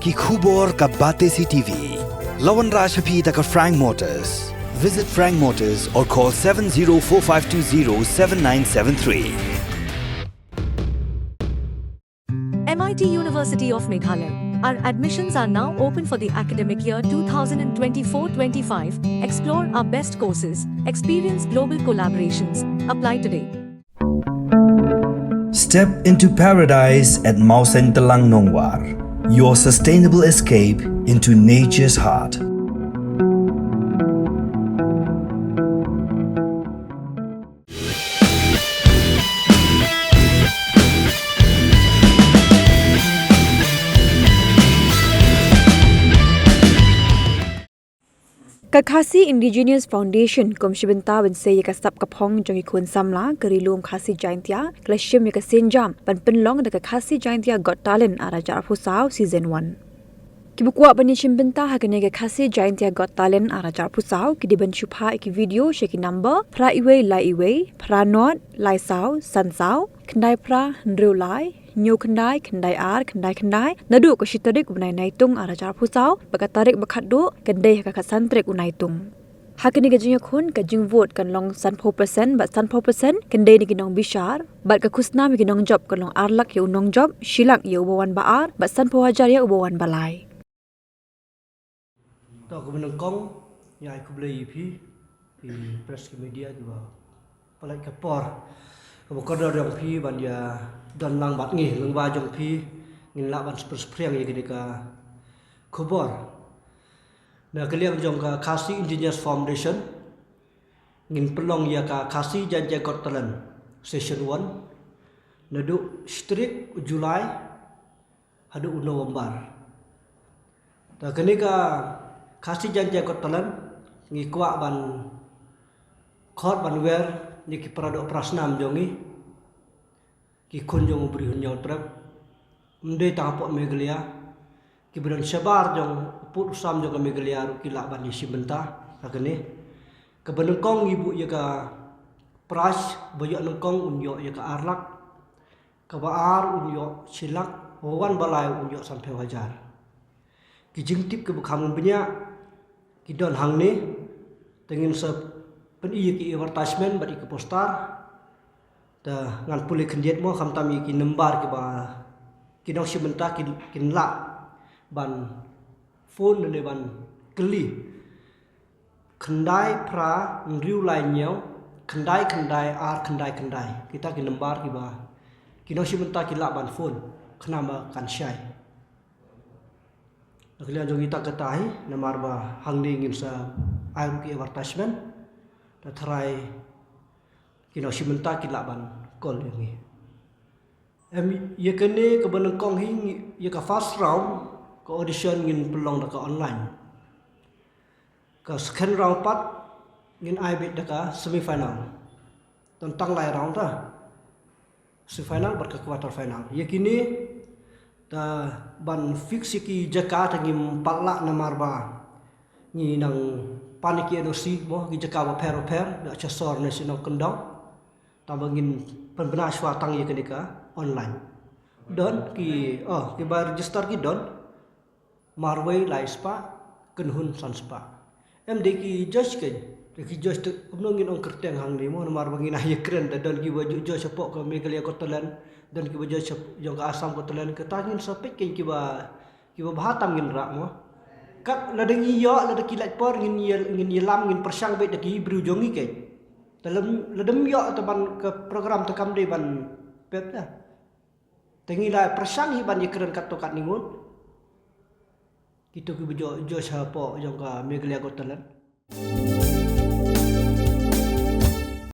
Ki khubor ka bate CTV. Lawan Rajhapi taka Frank Motors. Visit Frank Motors or call 7045207973. MIT University of Meghalaya. Our admissions are now open for the academic year 2024-25. Explore our best courses, experience global collaborations. Apply today. Step into paradise at Mausen Telang Nongwar, your sustainable escape into nature's heart. Khasi Indigenous Foundation Komshibenta ben se yaka sap kapong jongi kun samla kerilum khasi jaintia klashim yaka senjam pan penlong de khasi jaintia Got Talent arajar pusau season 1 Kibukwa bani shimbenta hakane ke khasi jaintia Got Talent arajar pusau kidiban chupa iki video sheki number pra iwe lai iwe pra not lai sau san sau kndai pra ndru lai nyu khandai khandai nadu ko shitarik unai naitung arajar pusau bakatarik bakhadu kendai ka santrek unai tung hakini gajing khun gajing vote kan long san 4% but san 4% kendai ni ginong bishar bat ka khusna mi ginong job kan long arlak ye unong job shilak ye ubawan baar bat san 4000 ye ubawan balai to ko benang kong yai ku blei phi press media juga palai ka por ko ko do dong phi ban ya don lang bat ngi lang ba jong phi ngin la ban spreng ye gini ka khobor na kaliang jong ka Khasi Indigenous Foundation ngin pelong ya ka Khasi Jaintia Got Talent session 1 nadu street Julai hadu November ta kini ka Khasi Jaintia Got Talent ngi kwa ban khot ban wer ni ki prado prasnam jongi ki kunjung beri hunyau trap mde tapok Meghalaya ki beran sabar jong put sam jong Meghalaya ru ki lak ban di simbenta akene ke benengkong ibu ya ka pras boyok nengkong unyo ya ka arlak ka baar unyo silak wan balai unyo sampai wajar ki jingtip ke bekam banyak ki don hang ni tengin se pen iya ki advertisement badi ke poster ta ngan pulih kendiet mo kham tami ki nembar ki ba ki dong simenta ki lak ban phone ne ban keli kendai pra ngriu lai nyau kendai ar kendai kita ki nembar ki ba ki dong simenta ki lak ban phone khnama kan syai aklian jong kita ketahi namar ba hangdi ngin sa ai ki advertisement ta try kino simenta ki laban kol ini ye kene ke benengkong hing ye ka first round ko audition ngin pelong ka online ka second round pat ngin ai bet ka semi final tentang lai round ta semi final ber ka quarter final ye kini ta ban fix ki Jakarta ngim patla namar ba ni nang paniki nosi mo ki Jakarta per da chasor national kendong tambangin penbenar swatang ye kenika online don ki ba register ki don marway lai spa kenhun san spa md ki judge tu kumnongin ong kerteng hang ni mo mar bangin aye kren don ki baju judge sepok ke Meghalaya Got Talent don ki baju jong ka Assam Got Talent ke tangin sapek ki ba bahatam ngin rak mo kak ladeng iyo ladeng kilat por ngin yelam ngin persang bet ki bru jongi ke dalam ledem yo teban ke program tekam de ban pep dah tengila persang hi ban yekren kat tokat ningun kitu ki bejo jo sapa jong ka Meghalaya Got Talent